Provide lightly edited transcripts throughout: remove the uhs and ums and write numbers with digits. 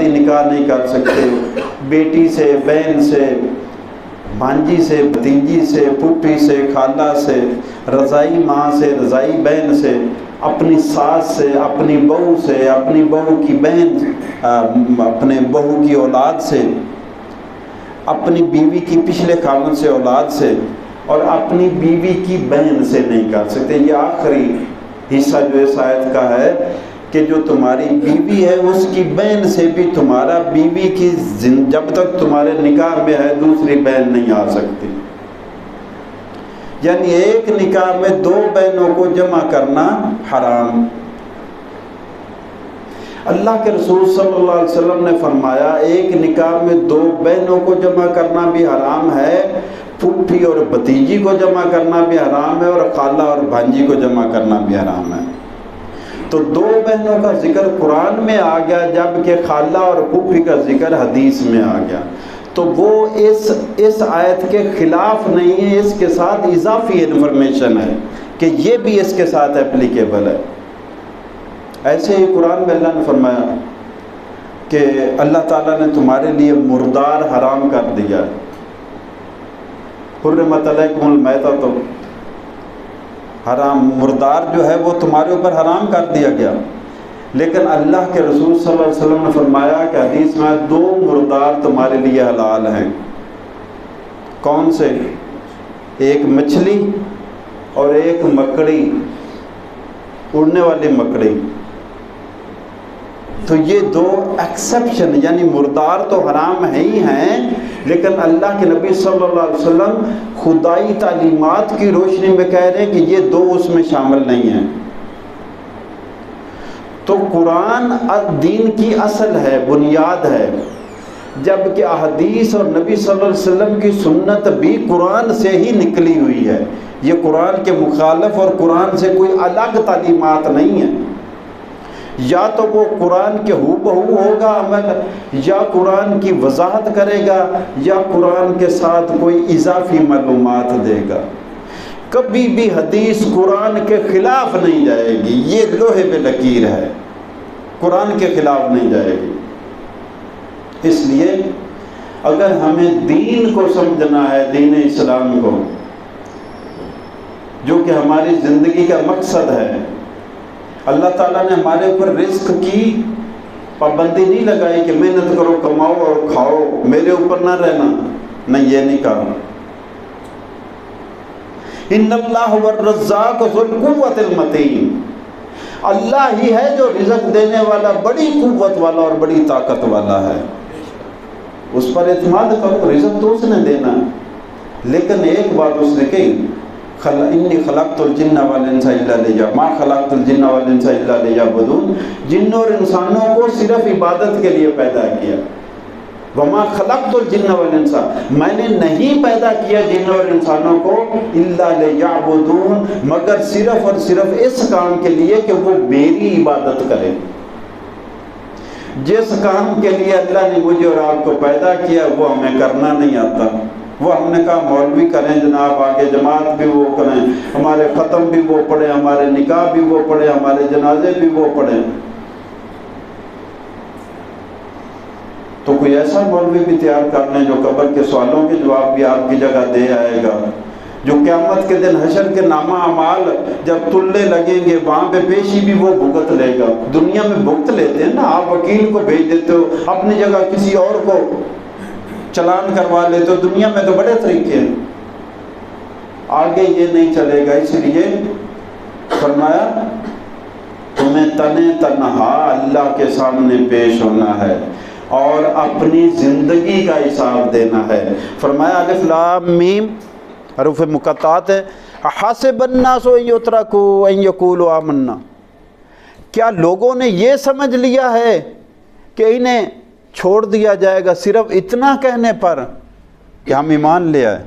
نکاح نہیں کر سکتے، بیٹی سے، بہن سے، بھانجی سے، بھتیجی سے، پھوپھی سے، خالہ سے، رضائی ماں سے، رضائی بہن سے، اپنی ساس سے، اپنی بہو سے، اپنی بہو کی بہن، اپنے بہو کی اولاد سے، اپنی بیوی کی پچھلے خاوند سے اولاد سے، اور اپنی بیوی کی بہن سے نہیں کر سکتے۔ یہ آخری حصہ جو اس آیت کا ہے کہ جو تمہاری بیوی ہے اس کی بہن سے بھی تمہارا بیوی کی جب تک تمہارے نکاح میں ہے دوسری بہن نہیں آ سکتی۔ یعنی ایک نکاح میں دو بہنوں کو جمع کرنا حرام۔ اللہ کے رسول صلی اللہ علیہ وسلم نے فرمایا ایک نکاح میں دو بہنوں کو جمع کرنا بھی حرام ہے، پھوپھی اور بھتیجی کو جمع کرنا بھی حرام ہے، اور خالہ اور بھانجی کو جمع کرنا بھی حرام ہے۔ تو دو بہنوں کا ذکر قرآن میں آ گیا، جبکہ خالہ اور پھوپھی کا ذکر حدیث میں آ گیا، تو وہ اس آیت کے خلاف نہیں ہے، اس کے ساتھ اضافی انفارمیشن ہے کہ یہ بھی اس کے ساتھ اپلیکیبل ہے۔ ایسے ہی قرآن میں اللہ نے فرمایا کہ اللہ تعالیٰ نے تمہارے لیے مردار حرام کر دیا، حرمت علیکم المیتۃ، حرام مردار جو ہے وہ تمہارے اوپر حرام کر دیا گیا، لیکن اللہ کے رسول صلی اللہ علیہ وسلم نے فرمایا کہ حدیث میں دو مردار تمہارے لیے حلال ہیں۔ کون سے؟ ایک مچھلی اور ایک مکڑی، اڑنے والی مکڑی۔ تو یہ دو ایکسیپشن، یعنی مردار تو حرام ہی ہیں، لیکن اللہ کے نبی صلی اللہ علیہ وسلم خدائی تعلیمات کی روشنی میں کہہ رہے ہیں کہ یہ دو اس میں شامل نہیں ہیں۔ تو قرآن دین کی اصل ہے، بنیاد ہے، جبکہ احادیث اور نبی صلی اللہ علیہ وسلم کی سنت بھی قرآن سے ہی نکلی ہوئی ہے۔ یہ قرآن کے مخالف اور قرآن سے کوئی الگ تعلیمات نہیں ہیں۔ یا تو وہ قرآن کے ہو بہو ہوگا عمل، یا قرآن کی وضاحت کرے گا، یا قرآن کے ساتھ کوئی اضافی معلومات دے گا۔ کبھی بھی حدیث قرآن کے خلاف نہیں جائے گی، یہ لوہے پہ لکیر ہے، قرآن کے خلاف نہیں جائے گی۔ اس لیے اگر ہمیں دین کو سمجھنا ہے، دین اسلام کو، جو کہ ہماری زندگی کا مقصد ہے، اللہ تعالیٰ نے ہمارے اوپر رزق کی پابندی نہیں لگائی کہ محنت کرو، کماؤ اور کھاؤ، میرے اوپر نہ رہنا، نہیں، یہ نہیں کہا۔ ان اللہ هو الرزاق ذو القوۃ المتین، اللہ ہی ہے جو رزق دینے والا، بڑی قوت والا اور بڑی طاقت والا ہے، اس پر اعتماد کرو، رزق تو اس نے دینا۔ لیکن ایک بات اس نے کہی، انی خلقت الجن والانس الا لیعبدون، ما خلقت الجن والانس الا لیعبدون، جن اور انسانوں کو صرف عبادت کے لیے پیدا کیا۔ وما خلقت الجن والانس، میں نے نہیں پیدا کیا جن اور انسانوں کو الا لیعبدون، مگر صرف اور صرف اس کام کے لیے کہ وہ میری عبادت کریں۔ جس کام کے لیے اللہ نے مجھے اور آپ کو پیدا کیا وہ ہمیں کرنا نہیں آتا، وہ ہم نے کہا مولوی کریں جناب، آگے جماعت بھی وہ کریں، ہمارے ختم بھی وہ پڑھیں، ہمارے نکاح بھی وہ پڑھیں، ہمارے جنازے بھی وہ پڑھیں۔ تو کوئی ایسا مولوی بھی تیار کر لیں جو قبر کے سوالوں کے جواب بھی آپ کی جگہ دے آئے گا، جو قیامت کے دن حشر کے نامہ اعمال جب تلے لگیں گے وہاں پہ پیشی بھی وہ بھگت لے گا۔ دنیا میں بھگت لیتے ہیں نا، آپ وکیل کو بھیج دیتے ہو، اپنی جگہ کسی اور کو چلان کروا لیتے ہو، دنیا میں تو بڑے طریقے ہیں، آگے یہ نہیں چلے گا۔ اس لیے فرمایا تمہیں تنے تنہا اللہ کے سامنے پیش ہونا ہے اور اپنی زندگی کا حساب دینا ہے۔ فرمایا الف لام میم حروف مقطعات ہے، حسب الناس ان یترکوا ان یقولوا آمنا، کیا لوگوں نے یہ سمجھ لیا ہے کہ انہیں چھوڑ دیا جائے گا صرف اتنا کہنے پر کہ ہم ایمان لے آئے؟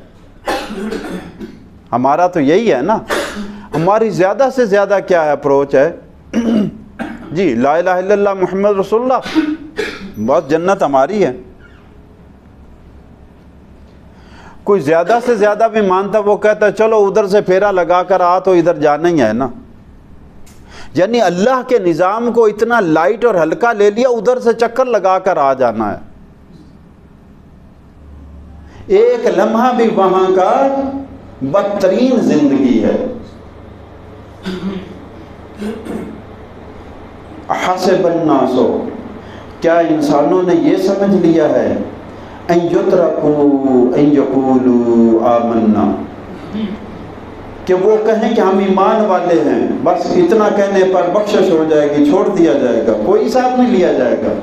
ہمارا تو یہی ہے نا، ہماری زیادہ سے زیادہ کیا اپروچ ہے جی، لا الہ الا اللہ محمد رسول اللہ، بس جنت ہماری ہے۔ کوئی زیادہ سے زیادہ بھی مانتا وہ کہتا ہے چلو ادھر سے پھیرا لگا کر آ تو ادھر جانا ہی ہے نا۔ یعنی اللہ کے نظام کو اتنا لائٹ اور ہلکا لے لیا، ادھر سے چکر لگا کر آ جانا ہے، ایک لمحہ بھی وہاں کا بدترین زندگی ہے۔ حسب الناس، کیا انسانوں نے یہ سمجھ لیا ہے ان یترکوا ان یقولوا آمنا، کہ وہ کہیں کہ ہم ایمان والے ہیں، بس اتنا کہنے پر بخشش ہو جائے گی، چھوڑ دیا جائے گا، کوئی حساب نہیں لیا جائے گا؟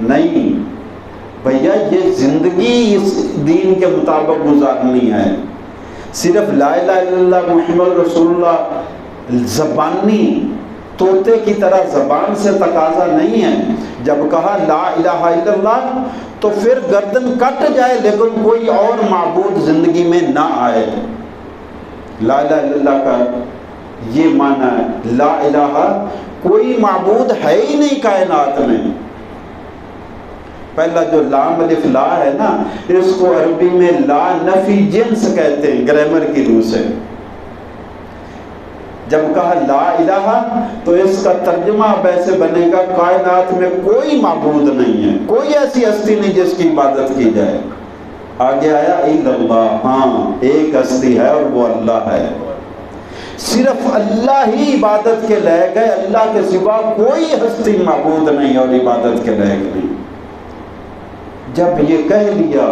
نہیں بھیا، یہ زندگی اس دین کے مطابق گزارنی ہے۔ صرف لا الہ الا اللہ محمد رسول اللہ زبانی طوطے کی طرح زبان سے تقاضا نہیں ہے، جب کہا لا الہ الا اللہ تو پھر گردن کٹ جائے لیکن کوئی اور معبود زندگی میں نہ آئے۔ لا الہ الا اللہ کا یہ معنی ہے، لا الہ، کوئی معبود ہے ہی نہیں کائنات میں۔ پہلا جو لام الف لا ہے نا، اس کو عربی میں لا نفی جنس کہتے ہیں گرامر کی روح سے۔ جب کہا لا الہ تو اس کا ترجمہ اب ایسے بنے گا، کائنات میں کوئی معبود نہیں ہے، کوئی ایسی ہستی نہیں جس کی عبادت کی جائے۔ آگے آیا الا اللہ، ہاں ایک ہستی ہے اور وہ اللہ ہے، صرف اللہ ہی عبادت کے لائق ہے، اللہ کے سوا کوئی ہستی معبود نہیں اور عبادت کے لائق نہیں۔ جب یہ کہہ لیا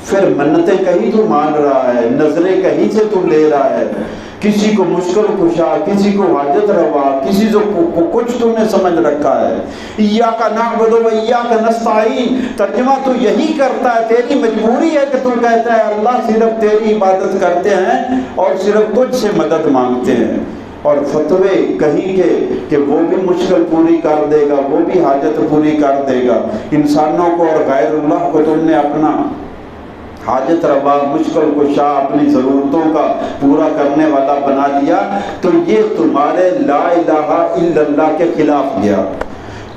پھر منتیں کہیں تو مان رہا ہے، نظریں کہیں سے تو لے رہا ہے، کسی کو مشکل کشا، کسی کو حاجت روا، کسی کو کچھ تو نے سمجھ رکھا ہے۔ ایاک نعبد و ایاک نستعین، ترجمہ تو یہی کرتا ہے، تیری مجبوری ہے کہ تو کہتا ہے اللہ صرف تیری عبادت کرتے ہیں اور صرف تجھ سے مدد مانگتے ہیں، اور فتوے کہیں کہ وہ بھی مشکل پوری کر دے گا، وہ بھی حاجت پوری کر دے گا۔ انسانوں کو اور غیر اللہ کو تم نے اپنا حاجت روا، مشکل کشا، اپنی ضرورتوں کا پورا کرنے والا بنا لیا، تو یہ تمہارے لا الہ الا اللہ کے خلاف گیا۔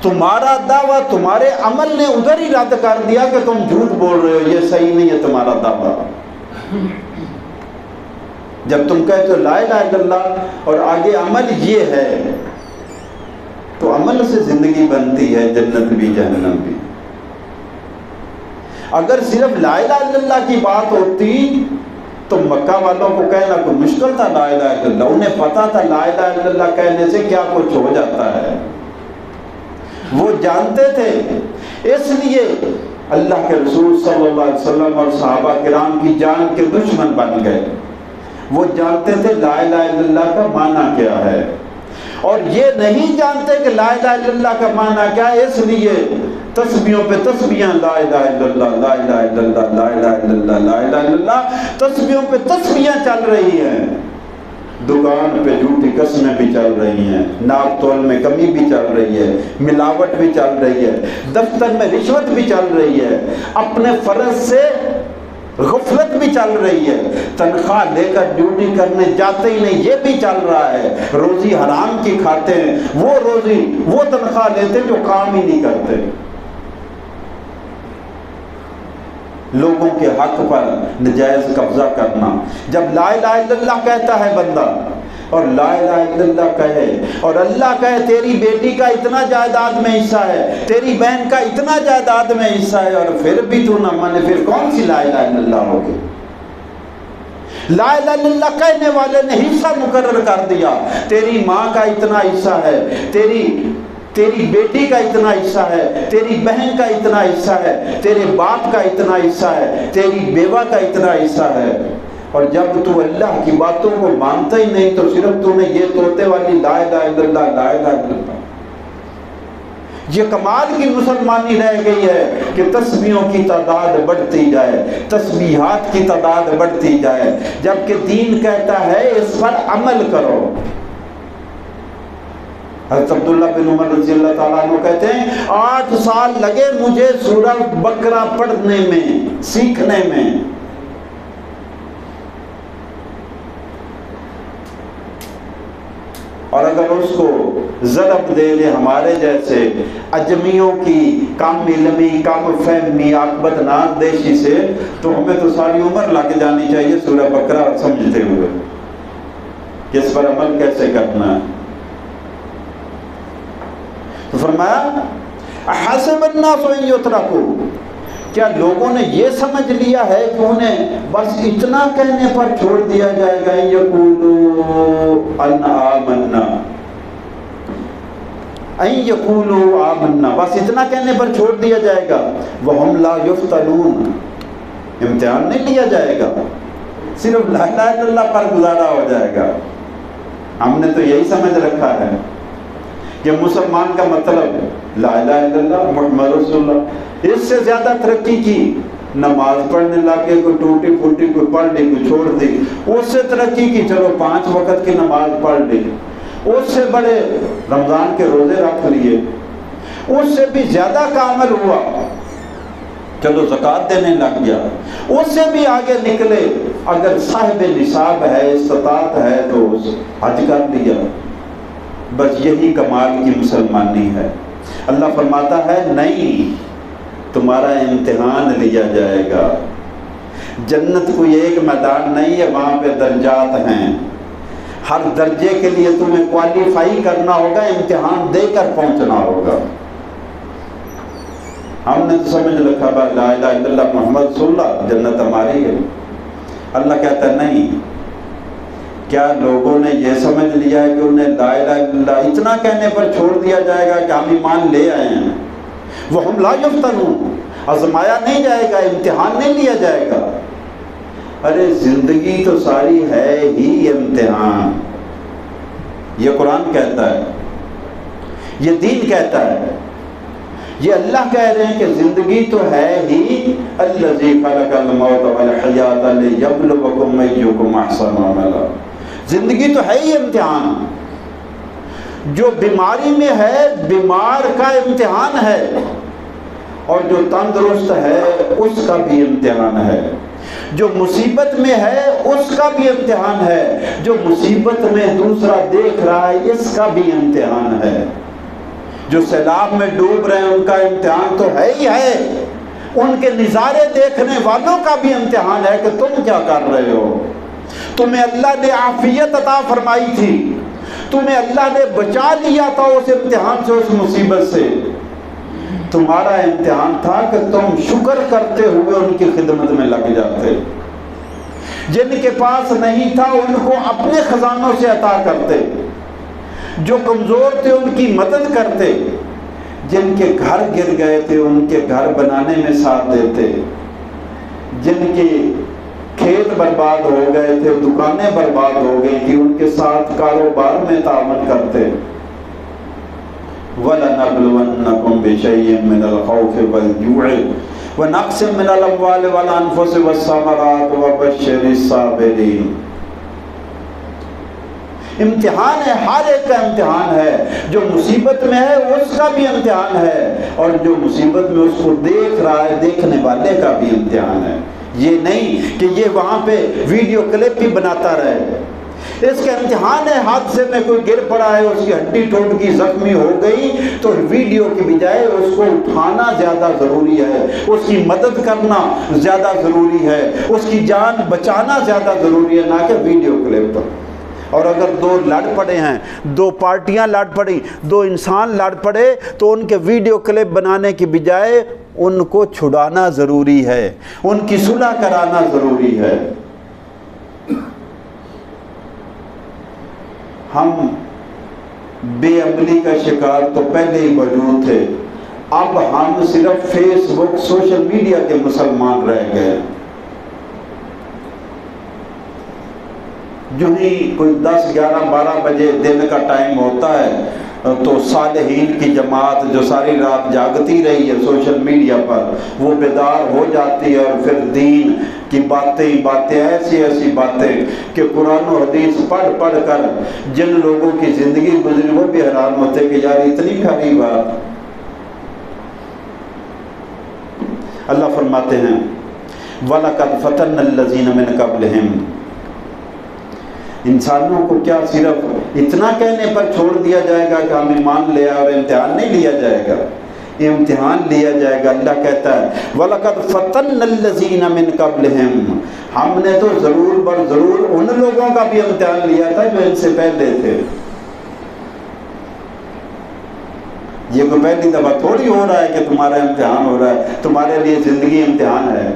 تمہارا دعویٰ تمہارے عمل نے ادھر ہی رد کر دیا کہ تم جھوٹ بول رہے ہو، یہ صحیح نہیں ہے تمہارا دعویٰ۔ جب تم کہتے ہو لا الہ الا اللہ اور آگے عمل یہ ہے، تو عمل سے زندگی بنتی ہے، جنت بھی جہنم بھی۔ اگر صرف لا الہ الا اللہ کی بات ہوتی تو مکہ والوں کو کہنا کوئی مشکل تھا لا الہ الا اللہ، انہیں پتا تھا لا الہ الا اللہ کہنے سے کیا کچھ ہو جاتا ہے، وہ جانتے تھے۔ اس لیے اللہ کے رسول صلی اللہ علیہ وسلم اور صحابہ کرام کی جان کے دشمن بن گئے۔ وہ جانتے تھے لا الہ الا اللہ کا معنی کیا ہے، اور یہ نہیں جانتے کہ لا الہ الا اللہ کا معنی کیا ہے، اس لیے تسبیحوں پہ تسبیحاں، لا الہ الا اللہ، لا الہ الا اللہ، لا الہ الا اللہ، لا الہ الا اللہ، تسبیحوں پہ تسبیحاں چل رہی ہیں، دکان پہ جھوٹی قسمیں بھی چل رہی ہیں، ناپ تول میں کمی بھی چل رہی ہے، ملاوٹ بھی چل رہی ہے، دفتر میں رشوت بھی چل رہی ہے، اپنے فرض سے غفلت بھی چل رہی ہے، تنخواہ لے کر ڈیوٹی کرنے جاتے ہی نہیں یہ بھی چل رہا ہے، روزی حرام کی کھاتے ہیں، وہ تنخواہ لیتے جو کام ہی نہیں کرتے، لوگوں کے حق پر نجائز قبضہ کرنا۔ جب لا الہ الا اللہ کہتا ہے بندہ اور لا الہ الا اللہ کہے اور اللہ کہے تیری بیٹی کا اتنا جائیداد میں حصہ ہے، تیری بہن کا اتنا جائیداد میں حصہ ہے، اور پھر بھی تو نہ مانے، پھر کون سی لا الہ الا اللہ ہوگی؟ لا الہ الا اللہ کہنے والے نے حصہ مقرر کر دیا، تیری ماں کا اتنا حصہ ہے، تیری بیٹی کا اتنا حصہ ہے، تیری بہن کا اتنا حصہ ہے، تیرے باپ کا اتنا حصہ ہے، تیری بیوہ کا اتنا حصہ ہے، اور جب تو اللہ کی باتوں کو مانتا ہی نہیں تو صرف تو نے یہ طوطے والی لا الہ الا اللہ، لا الہ الا اللہ۔ یہ کمال کی مسلمانی رہ گئی ہے کہ تسبیحوں کی تعداد بڑھتی جائے، تسبیحات کی تعداد بڑھتی جائے، جبکہ دین کہتا ہے اس پر عمل کرو۔ حضرت عبداللہ بن عمر رضی اللہ تعالیٰ عنہ کہتے ہیں 8 سال لگے مجھے سورہ بقرہ پڑھنے میں، سیکھنے میں۔ اور اگر اس کو ضرب دے دے ہمارے جیسے اجمیوں کی کم علمی، کم فہمی، عاقبت نادیشی سے، تو ہمیں تو ساری عمر لگ جانی چاہیے سورہ بقرہ سمجھتے ہوئے کہ اس پر عمل کیسے کرنا ہے۔ تو فرمایا احسب الناس ان یترکوا، کیا لوگوں نے یہ سمجھ لیا ہے کہ انہیں بس اتنا کہنے پر چھوڑ دیا جائے گا، ان یقولوا ان آمنا، ان یقولوا آمنا، بس اتنا کہنے پر چھوڑ دیا جائے گا، وہم لا یفتنون، امتحان نہیں لیا جائے گا، صرف لا الہ الا اللہ پر گزارا ہو جائے گا۔ ہم نے تو یہی سمجھ رکھا ہے کہ مسلمان کا مطلب لا الہ الا اللہ محمد رسول اللہ، اس سے زیادہ ترقی کی، نماز پڑھنے لگے، کوئی ٹوٹی پھوٹی کوئی پڑھ لی کوئی چھوڑ دی، اس سے ترقی کی، چلو 5 وقت کی نماز پڑھ لی، اس سے بڑے رمضان کے روزے رکھ لیے، اس سے بھی زیادہ کامل ہوا، چلو زکوٰۃ دینے لگ گیا، اس سے بھی آگے نکلے، اگر صاحب نصاب ہے استطاعت ہے تو حج کر لیا، بس یہی کمال کی مسلمانی ہے۔ اللہ فرماتا ہے نہیں، تمہارا امتحان لیا جائے گا۔ جنت کوئی ایک میدان نہیں ہے، وہاں پہ درجات ہیں، ہر درجے کے لیے تمہیں کوالیفائی کرنا ہوگا، امتحان دے کر پہنچنا ہوگا۔ ہم نے تو سمجھ رکھا لا الہ الا اللہ محمد رسول اللہ جنت ہماری ہے۔ اللہ کہتا ہے نہیں، کیا لوگوں نے یہ سمجھ لیا ہے کہ انہیں لا الہ الا اللہ اتنا کہنے پر چھوڑ دیا جائے گا کہ ہم ایمان لے آئے ہیں، وہم لا یفتنون، آزمایا نہیں جائے گا، امتحان نہیں لیا جائے گا۔ ارے زندگی تو ساری ہے ہی امتحان، یہ قرآن کہتا ہے، یہ دین کہتا ہے، یہ اللہ کہہ رہے ہیں کہ زندگی تو ہے ہی، الذی خلق الموت والحیات لیبلوکم ایکم احسن عملا، زندگی تو ہے ہی امتحان۔ جو بیماری میں ہے بیمار کا امتحان ہے، اور جو تندرست ہے اس کا بھی امتحان ہے، جو مصیبت میں ہے اس کا بھی امتحان ہے، جو مصیبت میں دوسرا دیکھ رہا ہے اس کا بھی امتحان ہے، جو سیلاب میں ڈوب رہے ہیں ان کا امتحان تو ہے ہی ہے، ان کے نظارے دیکھنے والوں کا بھی امتحان ہے کہ تم کیا کر رہے ہو۔ تمہیں اللہ نے عافیت عطا فرمائی تھی، تمہیں اللہ نے بچا لیا تھا اس امتحان سے، اس مصیبت سے، تمہارا امتحان تھا کہ تم شکر کرتے ہوئے ان کی خدمت میں لگ جاتے، جن کے پاس نہیں تھا ان کو اپنے خزانوں سے عطا کرتے، جو کمزور تھے ان کی مدد کرتے، جن کے گھر گر گئے تھے ان کے گھر بنانے میں ساتھ دیتے، جن کے کھیت برباد ہو گئے تھے، دکانیں برباد ہو گئی تھی، ان کے ساتھ کاروبار میں تعاون کرتے۔ وَلَنَبْلُوَنَّكُمْ بِشَيْءٍ مِّنَ الْخَوْفِ وَالْجُوعِ وَنَقْصٍ مِّنَ الْأَمْوَالِ وَالْأَنفُسِ وَالثَّمَرَاتِ وَبَشِّرِ الصَّابِرِينَ۔ امتحان ہے، ہر ایک کا امتحان ہے، جو مصیبت میں ہے اس کا بھی امتحان ہے، اور جو مصیبت میں اس کو دیکھ رہا ہے دیکھنے والے کا بھی امتحان ہے۔ یہ نہیں کہ یہ وہاں پہ ویڈیو کلپ بھی بناتا رہے، اس کا امتحان ہے، حادثے میں کوئی گر پڑا ہے، اس کی ہڈی ٹوٹ گئی، زخمی ہو گئی، تو ویڈیو کی بجائے اس کو اٹھانا زیادہ ضروری ہے، اس کی مدد کرنا زیادہ ضروری ہے، اس کی جان بچانا زیادہ ضروری ہے، نہ کہ ویڈیو کلپ۔ اور اگر دو لڑ پڑے ہیں، دو پارٹیاں لڑ پڑی، دو انسان لڑ پڑے، تو ان کے ویڈیو کلپ بنانے کی بجائے ان کو چھڑانا ضروری ہے، ان کی صلح کرانا ضروری ہے۔ ہم بے عملی کا شکار تو پہلے ہی موجود تھے، اب ہم صرف فیس بک سوشل میڈیا کے مسلمان رہ گئے۔ جو ہی کوئی 10 11 12 بجے دن کا ٹائم ہوتا ہے تو صالحین کی جماعت جو ساری رات جاگتی رہی ہے سوشل میڈیا پر، وہ بیدار ہو جاتی ہے، اور پھر دین کی باتیں ایسی باتیں کہ قرآن و حدیث پڑھ کر جن لوگوں کی زندگی گزری وہ بھی حیران ہوتے کہ یار اتنی پیاری بات۔ اللہ فرماتے ہیں وَلَقَدْ فَتَنَّا الَّذِينَ مِن قَبْلِهِمْ، انسانوں کو کیا صرف اتنا کہنے پر چھوڑ دیا جائے گا کہ ہم ایمان لے آئے اور امتحان نہیں لیا جائے گا؟ امتحان لیا جائے گا۔ اللہ کہتا ہے وَلَقَدْ فَتَنَّ الَّذِينَ مِن قَبْلِهِمْ، ہم نے تو ضرور بر ضرور ان لوگوں کا بھی امتحان لیا تھا جو ان سے پہلے تھے۔ یہ کوئی پہلی دفعہ تھوڑی ہو رہا ہے کہ تمہارا امتحان ہو رہا ہے، تمہارے لیے زندگی امتحان ہے۔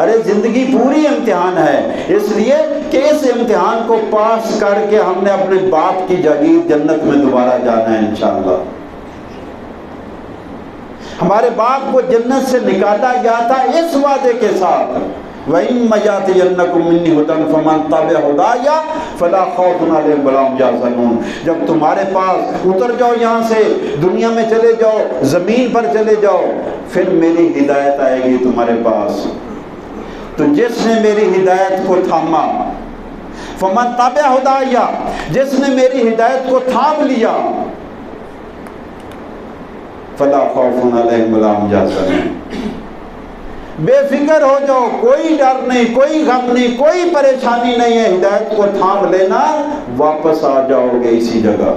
ارے زندگی پوری امتحان ہے، اس لیے کہ اس امتحان کو پاس کر کے ہم نے اپنے باپ کی جاگیر جنت میں دوبارہ جانا ہے انشاءاللہ۔ ہمارے باپ کو جنت سے نکالا گیا تھا اس وعدے کے ساتھ وَإِمَّا يَأْتِيَنَّكُم مِّنِّي هُدًى فَمَن تَبِعَ هُدَايَ فَلَا خَوْفٌ عَلَيْهِمْ وَلَا هُمْ يَحْزَنُونَ۔ جب تمہارے پاس اتر جاؤ یہاں سے، دنیا میں چلے جاؤ، زمین پر چلے جاؤ، پھر میری ہدایت آئے گی تمہارے پاس۔ تو جس نے میری ہدایت کو تھاما، فَمَن تَبِعَ هُدَايَ، جس نے میری ہدایت کو تھام لیا، فَلَا خَوْفٌ عَلَيْهِمْ وَلَا هُمْ يَحْزَنُونَ، بے فکر ہو جاؤ، کوئی ڈر نہیں، کوئی غم نہیں، کوئی پریشانی نہیں ہے، ہدایت کو تھام لینا، واپس آ جاؤ گے اسی جگہ۔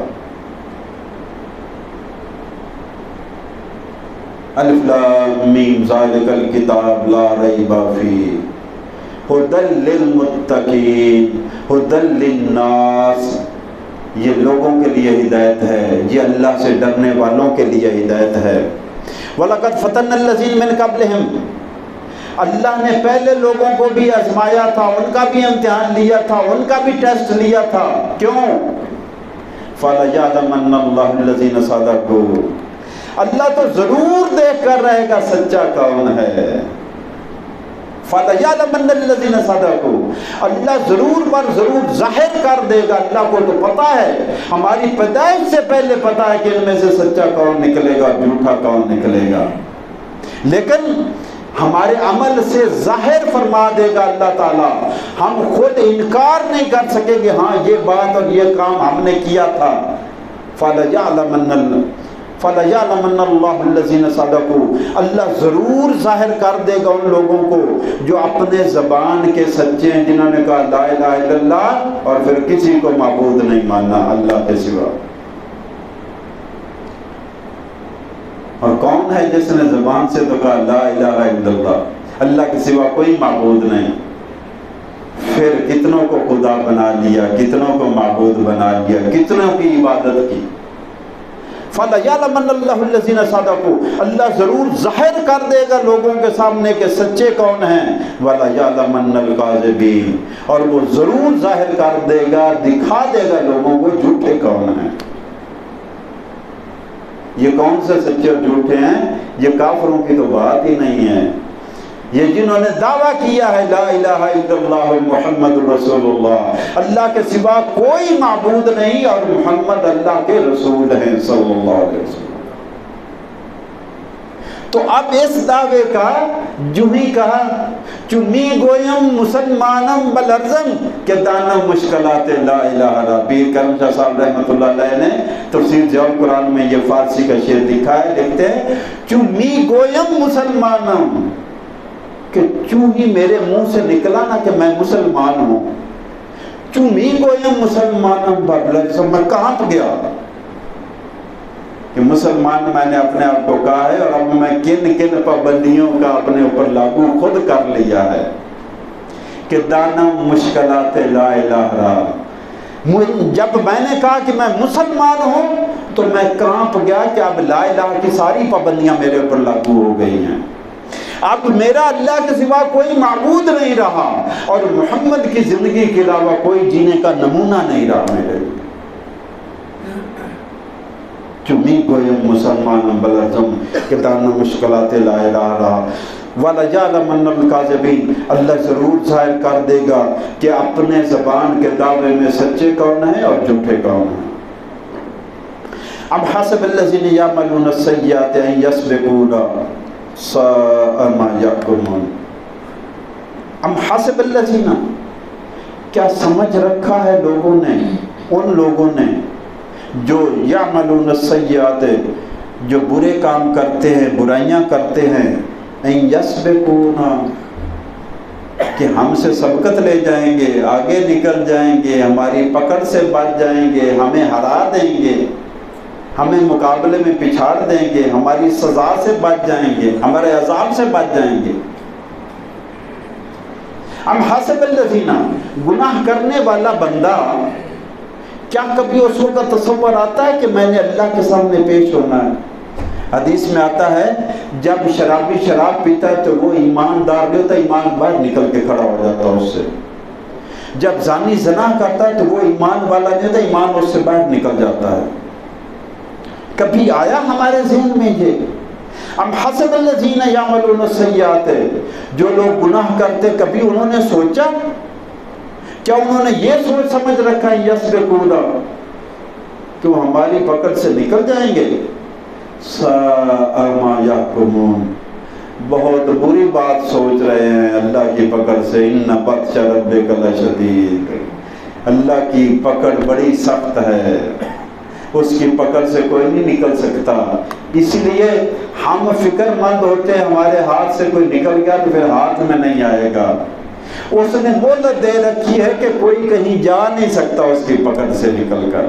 الف لام میم ذالک الکتاب لا ریب فیہ ھدی للمتقین ھدی للناس، یہ لوگوں کے لیے ہدایت ہے، یہ اللہ سے ڈرنے والوں کے لیے ہدایت ہے۔ وَلَقَدْ فَتَنَّ الَّذِينَ مِن قَبْلِهِمْ، اللہ نے پہلے لوگوں کو بھی آزمایا تھا، ان کا بھی امتحان لیا تھا، ان کا بھی ٹیسٹ لیا تھا۔ کیوں؟ فَلَيَعْلَمَنَّ اللَّهُ الَّذِينَ صَدَقُوا، اللہ تو ضرور دیکھ کر رہے گا سچا کون ہے۔ فَلَيَعْلَمَنَّ الَّذِينَ صَدَقُوا، اللہ ضرور بر ضرور ظاہر کر دے گا۔ اللہ کو تو پتا ہے، ہماری پیدائش سے پہلے پتا ہے کہ ان میں سے سچا کون نکلے گا، جھوٹا کون نکلے گا، لیکن ہمارے عمل سے ظاہر فرما دے گا اللہ تعالیٰ۔ ہم خود انکار نہیں کر سکیں گے ہاں یہ بات اور یہ کام ہم نے کیا تھا۔ فَلَيَعْلَمَنَّ اللَّهُ الَّذِينَ صَدَقُوا، اللہ ضرور ظاہر کر دے گا ان لوگوں کو جو اپنے زبان کے سچے ہیں، جنہوں نے کہا لا الہ الا اللہ اور پھر کسی کو معبود نہیں ماننا اللہ کے سوا۔ اور کون ہے جس نے زبان سے تو کہا لا الہ الا اللہ، اللہ کے سوا کوئی معبود نہیں، پھر کتنوں کو خدا بنا لیا، کتنوں کو معبود بنا لیا، کتنوں کی عبادت کی۔ فَلَيَعْلَمَنَّ اللَّهُ الَّذِينَ صَدَقُوا، اللہ ضرور ظاہر کر دے گا لوگوں کے سامنے کہ سچے کون ہیں۔ وَلَيَعْلَمَنَّ الْكَاذِبِينَ، اور وہ ضرور ظاہر کر دے گا، دکھا دے گا لوگوں کو جھوٹے کون ہیں۔ یہ کون سے سچے اور جھوٹے ہیں؟ یہ کافروں کی تو بات ہی نہیں ہے، یہ جنہوں نے دعویٰ کیا ہے لا الہ الا اللہ محمد رسول اللہ، اللہ کے سوا کوئی معبود نہیں اور محمد اللہ کے رسول ہیں صلی اللہ علیہ وسلم۔ تو اب اس دعوے کا جو ہی کہا چمی گویم مسلمانم بلرزم کہ دانا مشکلات لا الہ الا، پیر کرم شاہ صاحب رحمۃ اللہ علیہ نے تفسیر ضیاء القرآن میں یہ فارسی کا شعر لکھا ہے، لکھتے ہیں چمی گویم مسلمانم، کہ چوں ہی میرے منہ سے نکلا نا کہ میں مسلمان ہوں، چمی گویم مسلمانم بلرزم، میں کانپ گیا کہ مسلمان میں نے اپنے آپ کو کہا ہے اور اب میں کن کن پابندیوں کا اپنے اوپر لاگو خود کر لیا ہے کہ دانم مشکلات لا الہ الا، جب میں نے کہا کہ میں مسلمان ہوں تو میں کانپ گیا کہ اب لا الہ کی ساری پابندیاں میرے اوپر لاگو ہو گئی ہیں، اب میرا اللہ کے سوا کوئی معبود نہیں رہا اور محمد کی زندگی کے علاوہ کوئی جینے کا نمونہ نہیں رہا میرے لیے۔ چمی گویم مسلمان بلرزم کہ دانا مشکلات لا الہ الا، وَلَيَعْلَمَنَّ الْكَاذِبِينَ، اللہ ضرور ظاہر کر دے گا کہ اپنے زبان کے دعوے میں سچے کون ہیں اور جھوٹے کون ہیں۔ ام حسب الذین یعملون السیئات ان یسبقونا ساء ما یحکمون، ام حسب الذین، کیا سمجھ رکھا ہے لوگوں نے، ان لوگوں نے جو یعملون السیئات، جو برے کام کرتے ہیں، برائیاں کرتے ہیں، ان یسبقونا، کہ ہم سے سبقت لے جائیں گے، آگے نکل جائیں گے، ہماری پکڑ سے بچ جائیں گے، ہمیں ہرا دیں گے، ہمیں مقابلے میں پچھاڑ دیں گے، ہماری سزا سے بچ جائیں گے، ہمارے عذاب سے بچ جائیں گے۔ ام حسب الذین، گناہ کرنے والا بندہ کیا کبھی اس کا تصور آتا ہے کہ میں نے اللہ کے سامنے پیش ہونا ہے؟ حدیث میں آتا ہے جب شرابی شراب پیتا ہے تو وہ ایماندار نہیں ہوتا، ایمان باہر نکل کے کھڑا ہو جاتا ہے اس سے۔ جب زانی زنا کرتا ہے تو وہ ایمان والا نہیں ہوتا، ایمان اس سے باہر نکل جاتا ہے۔ کبھی آیا ہمارے ذہن میں یہ ام حسب الذین یعملون السیئات، جو لوگ گناہ کرتے کبھی انہوں نے سوچا، کیا انہوں نے یہ سوچ سمجھ رکھا ہے یسبقون کہ وہ ہماری پکڑ سے نکل جائیں گے؟ ساء ما یحکمون، بہت بری بات سوچ رہے ہیں اللہ کی پکڑ سے۔ ان بطش ربک لشدید، اللہ کی پکڑ بڑی سخت ہے، اس کی پکڑ سے کوئی نہیں نکل سکتا۔ اس لیے ہم فکر مند ہوتے ہیں ہمارے ہاتھ سے کوئی نکل گیا تو پھر ہاتھ میں نہیں آئے گا۔ اس نے مہلت دے رکھی ہے کہ کوئی کہیں جا نہیں سکتا اس کی پکڑ سے نکل کر۔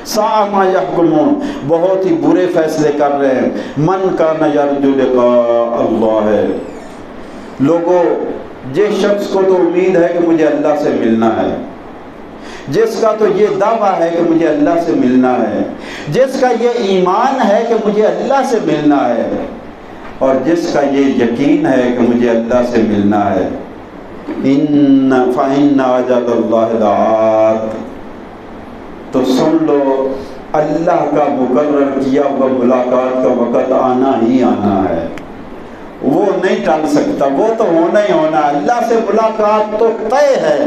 ساء ما یحکمون، بہت ہی برے فیصلے کر رہے ہیں۔ من کان یرجو لقاء اللہ، لوگوں جس شخص کو تو امید ہے کہ مجھے اللہ سے ملنا ہے، جس کا تو یہ دعویٰ ہے کہ مجھے اللہ سے ملنا ہے، جس کا یہ ایمان ہے کہ مجھے اللہ سے ملنا ہے، اور جس کا یہ یقین ہے کہ مجھے اللہ سے ملنا ہے، فَإِنَّ أَجَلَ اللَّهِ لَآتٍ، تو سن لو اللہ کا مقرر کیا ہوا ملاقات کا وقت آنا ہی آنا ہے، وہ نہیں ٹل سکتا، وہ تو ہونا ہی ہونا ہے۔ اللہ سے ملاقات تو طے ہے،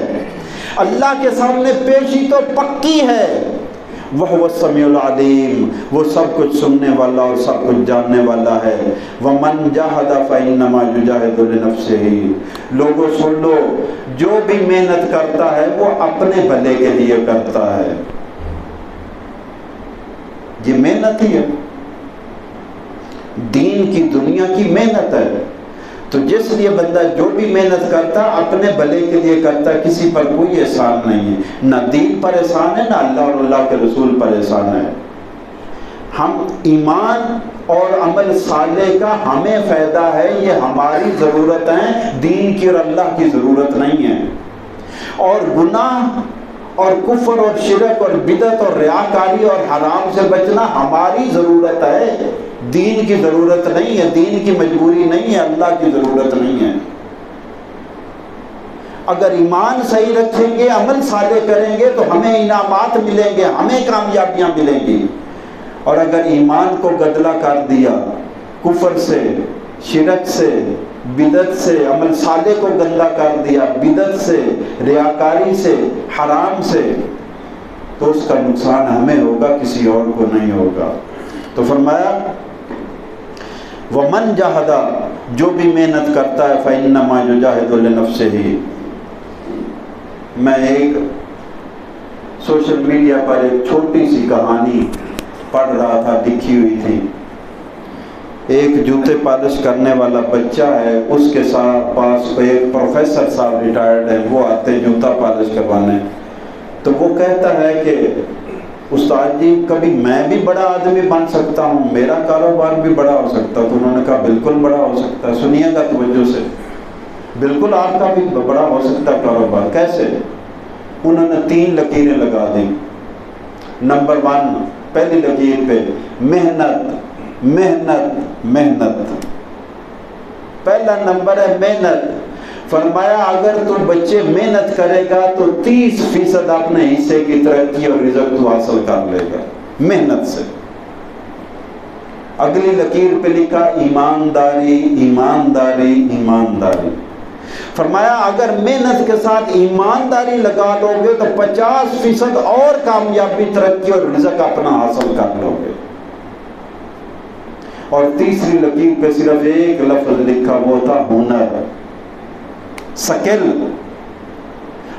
اللہ کے سامنے پیشی تو پکی ہے۔ وَهُوَ السَّمِيعُ الْعَلِيمُ، وہ سب کچھ سننے والا اور سب کچھ جاننے والا ہے۔ وَمَنْ جَاهَدَ فَإِنَّمَا يُجَاهِدُ لِنَفْسِهِ، لوگوں سن لو جو بھی محنت کرتا ہے وہ اپنے بھلے کے لیے کرتا ہے، یہ محنت ہی ہے، دین کی دنیا کی محنت ہے۔ تو جس لیے بندہ جو بھی محنت کرتا اپنے بھلے کے لیے کرتا، کسی پر کوئی احسان نہیں ہے، نہ دین پر احسان ہے، نہ اللہ اور اللہ کے رسول پر احسان ہے۔ ہم ایمان اور عمل صالح کا ہمیں فائدہ ہے، یہ ہماری ضرورت ہے، دین کی اور اللہ کی ضرورت نہیں ہے۔ اور گناہ اور کفر اور شرک اور بدعت اور ریاکاری اور حرام سے بچنا ہماری ضرورت ہے، دین کی ضرورت نہیں ہے، دین کی مجبوری نہیں ہے، اللہ کی ضرورت نہیں ہے۔ اگر ایمان صحیح رکھیں گے، عمل صالح کریں گے تو ہمیں انعامات ملیں گے، ہمیں کامیابیاں ملیں گی۔ اور اگر ایمان کو گدلا کر دیا، کفر سے، شرک سے، بدعت سے، عمل صالح کو گندا کر دیا، بدعت سے، ریاکاری سے، حرام سے، تو اس کا نقصان ہمیں ہوگا، کسی اور کو نہیں ہوگا۔ تو فرمایا وَمَنْ جَاهَدَ، جو بھی محنت کرتا ہے فَإِنَّمَا يُجَاهِدُ لِنَفْسِهِ۔ میں ایک سوشل میڈیا پر ایک چھوٹی سی کہانی پڑھ رہا تھا، لکھی ہوئی تھی۔ ایک جوتے پالش کرنے والا بچہ ہے، اس کے پاس ایک پروفیسر صاحب ریٹائرڈ ہے، وہ آتے ہیں جوتا پالش کروانے، تو وہ کہتا ہے کہ استاد جی کبھی میں بھی بڑا آدمی بن سکتا ہوں، میرا کاروبار بھی بڑا ہو سکتا ہے۔ تو انہوں نے کہا بالکل بڑا ہو سکتا ہے، سنیے گا توجہ سے، بالکل آپ کا بھی بڑا ہو سکتا ہے کاروبار۔ کیسے؟ انہوں نے 3 لکیریں لگا دی۔ نمبر 1، پہلی لکیر پہ محنت محنت محنت، پہلا نمبر ہے محنت۔ فرمایا اگر تو بچے محنت کرے گا تو 30% اپنے حصے کی ترقی اور رزق تو حاصل کر لے گا محنت سے۔ اگلی لکیر پہ لکھا ایمانداری ایمانداری ایمانداری۔ فرمایا اگر محنت کے ساتھ ایمانداری لگا لو گے تو 50% اور کامیابی، ترقی اور رزق اپنا حاصل کر لو گے۔ اور تیسری لکیر پہ صرف ایک لفظ لکھا، وہ تھا ہنر، سکل۔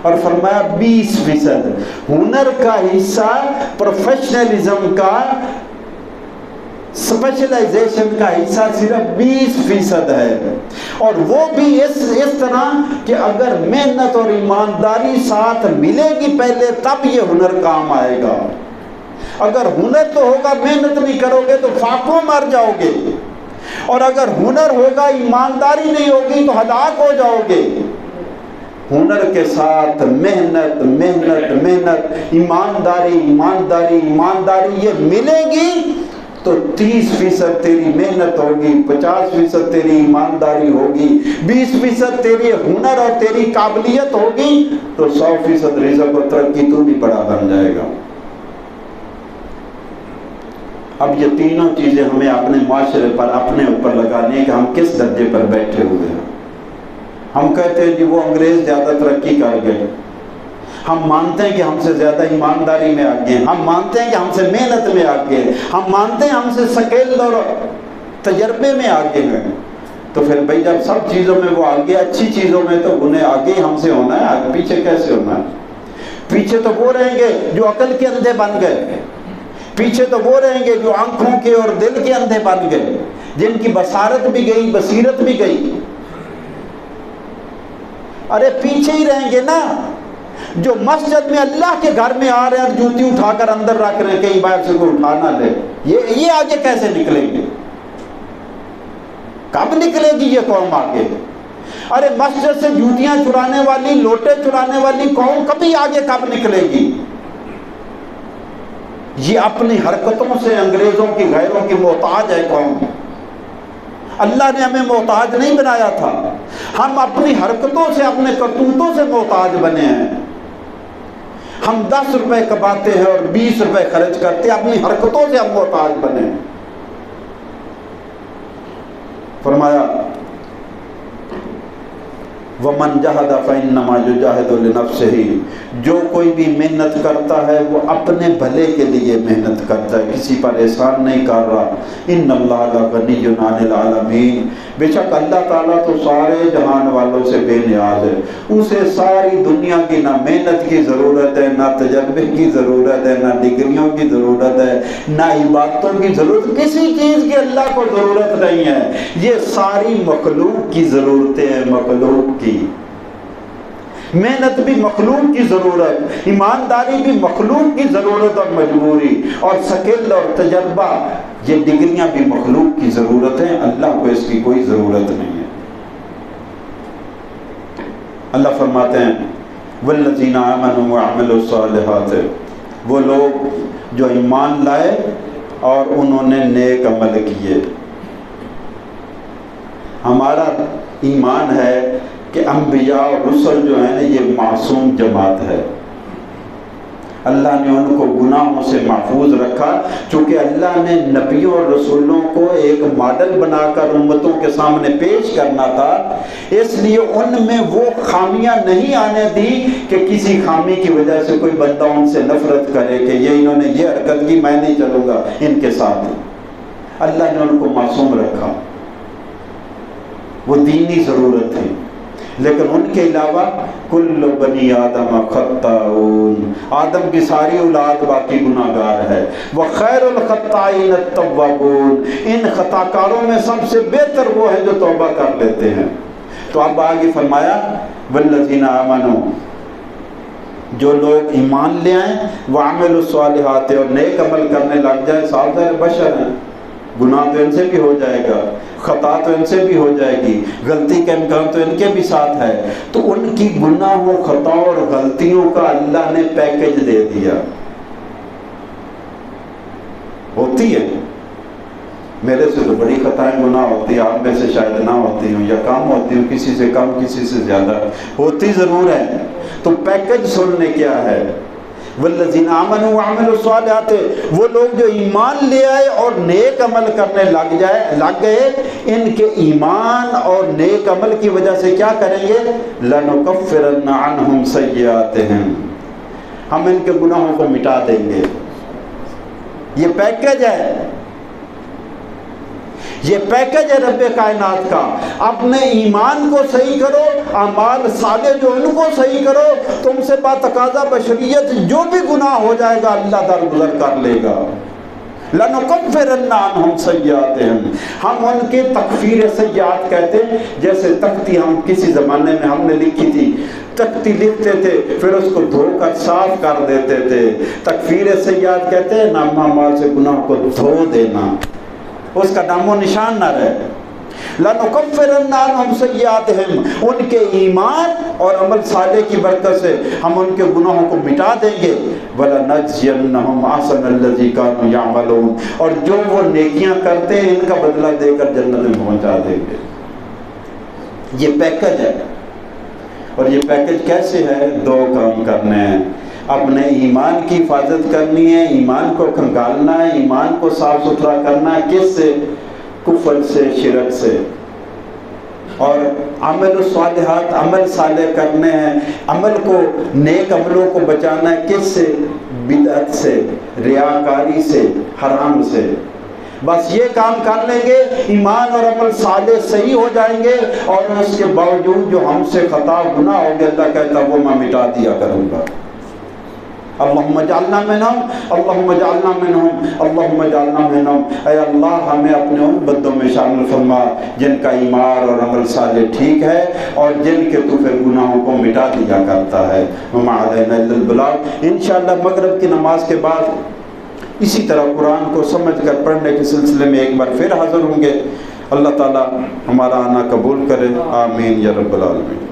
اور فرمایا 20% ہنر کا حصہ، پروفیشنلزم کا، اسپیشلائزیشن کا حصہ صرف 20% ہے۔ اور وہ بھی اس طرح کہ اگر محنت اور ایمانداری ساتھ ملے گی پہلے، تب یہ ہنر کام آئے گا۔ اگر ہنر تو ہوگا، محنت نہیں کرو گے تو فاقوں مر جاؤ گے، اور اگر ہنر ہوگا ایمانداری نہیں ہوگی تو ہلاک ہو جاؤ گے۔ ہنر کے ساتھ محنت محنت محنت، ایمانداری ایمانداری ایمانداری یہ ملے گی تو 30% تیری محنت ہوگی، 50% تیری ایمانداری ہوگی، 20% تیری ہنر اور تیری قابلیت ہوگی تو 100% رزق و ترقی تو بھی بڑا بن جائے گا۔ اب یہ تینوں چیزیں ہمیں اپنے معاشرے پر اپنے اوپر لگانی ہے کہ ہم کس درجے پر بیٹھے ہوئے ہیں۔ ہم کہتے ہیں کہ وہ انگریز زیادہ ترقی کر گئے، ہم مانتے ہیں کہ ہم سے زیادہ ایمانداری میں آگے ہیں، ہم مانتے ہیں کہ ہم سے محنت میں آگے ہیں، ہم مانتے ہیں ہم سے سکیل اور تجربے میں آگے ہیں، تو پھر بھائی جب سب چیزوں میں وہ آگے، اچھی چیزوں میں تو انہیں آگے ہم سے ہونا ہے، آگے پیچھے کیسے ہونا ہے؟ پیچھے تو وہ رہیں گے جو عقل کے اندھے بن گئے، پیچھے تو وہ رہیں گے جو آنکھوں کے اور دل کے اندھے بن گئے، جن کی بصارت بھی گئی، بصیرت بھی گئی۔ ارے پیچھے ہی رہیں گے نا جو مسجد میں اللہ کے گھر میں آ رہے ہیں اور جوتی اٹھا کر اندر رکھ رہے ہیں کہیں باہر سے کوئی اٹھا نہ لے، یہ آگے کیسے نکلیں گے؟ کب نکلے گی یہ قوم آگے؟ ارے مسجد سے جوتیاں چرانے والی، لوٹے چرانے والی قوم کبھی آگے کب نکلے گی؟ یہ اپنی حرکتوں سے انگریزوں کی، غیروں کی محتاج ہے قوم۔ اللہ نے ہمیں محتاج نہیں بنایا تھا، ہم اپنی حرکتوں سے، اپنے کرتوتوں سے محتاج بنے ہیں۔ ہم 10 روپے کماتے ہیں اور 20 روپے خرچ کرتے ہیں، اپنی حرکتوں سے ہم محتاج بنے ہیں۔ فرمایا وَمَنْ جَهَدَ فَإِنَّمَا يُجَاهِدُ لِنَفْسِهِ، جو کوئی بھی محنت کرتا ہے وہ اپنے بھلے کے لیے محنت کرتا ہے، کسی پر احسان نہیں کر رہا۔ إِنَّ اللَّهَ لَغَنِيٌّ عَنِ الْعَالَمِينَ، بے شک اللہ تعالیٰ تو سارے جہان والوں سے بے نیاز ہے، اسے ساری دنیا کی نہ محنت کی ضرورت ہے، نہ تجربے کی ضرورت ہے، نہ ڈگریوں کی ضرورت ہے، نہ عبادتوں کی ضرورت، کسی چیز کی اللہ کو ضرورت نہیں ہے۔ یہ ساری مخلوق کی ضرورتیں ہیں، مخلوق کی۔ محنت بھی مخلوق کی ضرورت، ایمانداری بھی مخلوق کی ضرورت اور مجبوری، اور سکل اور تجربہ، یہ ڈگریاں بھی مخلوق کی ضرورت ہیں، اللہ کو اس کی کوئی ضرورت نہیں ہے۔ اللہ فرماتے ہیں والذین آمنوا وعملوا الصالحات، وہ لوگ جو ایمان لائے اور انہوں نے نیک عمل کیے۔ ہمارا ایمان ہے کہ انبیاء اور رسل جو ہیں یہ معصوم جماعت ہے، اللہ نے ان کو گناہوں سے محفوظ رکھا، چونکہ اللہ نے نبیوں اور رسولوں کو ایک ماڈل بنا کر امتوں کے سامنے پیش کرنا تھا، اس لیے ان میں وہ خامیاں نہیں آنے دی کہ کسی خامی کی وجہ سے کوئی بندہ ان سے نفرت کرے کہ یہ انہوں نے یہ حرکت کی، میں نہیں چلوں گا ان کے ساتھ۔ اللہ نے ان کو معصوم رکھا، وہ دینی ضرورت تھی، لیکن ان کے علاوہ کل بنی آدم خطاؤن، آدم کی ساری اولاد باقی گناہ گار ہے، وخیر الخطائین التوابون، ان خطا کاروں میں سب سے بہتر وہ ہے جو توبہ کر لیتے ہیں۔ تو اب آگے فرمایا والذین آمنوا، جو لوگ ایمان لے آئیں، وعملوا الصالحات، اور نیک عمل کرنے لگ جائے، صاحب بشر ہیں، گناہ تو ان سے بھی ہو جائے گا، خطا تو ان سے بھی ہو جائے گی، غلطی کا امکان تو ان کے بھی ساتھ ہے، تو ان کی گناہوں، خطاؤں اور غلطیوں کا اللہ نے پیکج دے دیا۔ ہوتی ہے، میرے سے تو بڑی خطائیں گناہ ہوتی ہیں، آپ میں سے شاید نہ ہوتی ہوں، یا کم ہوتی ہوں، کسی سے کم کسی سے زیادہ ہوتی ضرور ہے، تو پیکج سننے کیا ہے؟ والذین آمنوا وعملوا الصالحات، وہ لوگ جو ایمان لے آئے اور نیک عمل کرنے لگ گئے، ان کے ایمان اور نیک عمل کی وجہ سے کیا کریں گے؟ لنکفرن عنہم سیئاتہم، ہم ان کے گناہوں کو مٹا دیں گے۔ یہ پیکج ہے، یہ پیکج ہے رب کائنات کا۔ اپنے ایمان کو صحیح کرو، اعمال صالح جو ان کو صحیح کرو، تم سے با تقاضا بشریت جو بھی گناہ ہو جائے گا اللہ درگزر کر لے گا۔ لَنُكَفِّرَنَّ عَنْهُمْ سَيِّئَاتِهِمْ، ہم ان کے تکفیر سیئات کہتے ہیں، جیسے تختی ہم کسی زمانے میں ہم نے لکھی تھی تختی لکھتے تھے پھر اس کو دھو کر صاف کر دیتے تھے۔ تکفیر سیئات کہتے ہیں نامہ اعمال سے گناہ کو دھو دینا، اس کا نام و نشان نہ رہے۔ لَنُكَفِّرَنَّ عَنْهُمْ سَيِّئَاتِهِمْ، ان کے ایمان اور عمل صالح کی برکت سے ہم ان کے گناہوں کو مٹا دیں گے۔ وَلَنَجْزِيَنَّهُمْ أَحْسَنَ الَّذِي كَانُوا يَعْمَلُونَ، اور جو وہ نیکیاں کرتے ہیں ان کا بدلہ دے کر جنت میں پہنچا دیں گے۔ یہ پیکج ہے، اور یہ پیکج کیسے ہے؟ دو کام کرنے ہیں، اپنے ایمان کی حفاظت کرنی ہے، ایمان کو کھنگالنا ہے، ایمان کو صاف ستھرا کرنا ہے۔ کس سے؟ کفر سے، شرک سے۔ اور عمل الصالحات، عمل صالح کرنے ہیں، عمل کو، نیک عملوں کو بچانا ہے۔ کس سے؟ بدعت سے، ریاکاری سے، حرام سے۔ بس یہ کام کر لیں گے، ایمان اور عمل صالح صحیح ہو جائیں گے، اور اس کے باوجود جو ہم سے خطا گناہ ہو گیا اللہ کہتا وہ میں مٹا دیا کروں گا۔ اللہم اجعلنا منہم، اللہم اجعلنا منہم، اللہم اجعلنا منہم۔ اے اللہ ہمیں اپنے ان بندوں میں شامل فرما جن کا ایمان اور عمل صالح ٹھیک ہے، اور جن کے تو پھر گناہوں کو مٹا دیا کرتا ہے۔ وما علینا الا البلاغ۔ انشاءاللہ مغرب کی نماز کے بعد اسی طرح قرآن کو سمجھ کر پڑھنے کے سلسلے میں ایک بار پھر حاضر ہوں گے۔ اللہ تعالی ہمارا آنا قبول کرے، آمین یا رب العالمین۔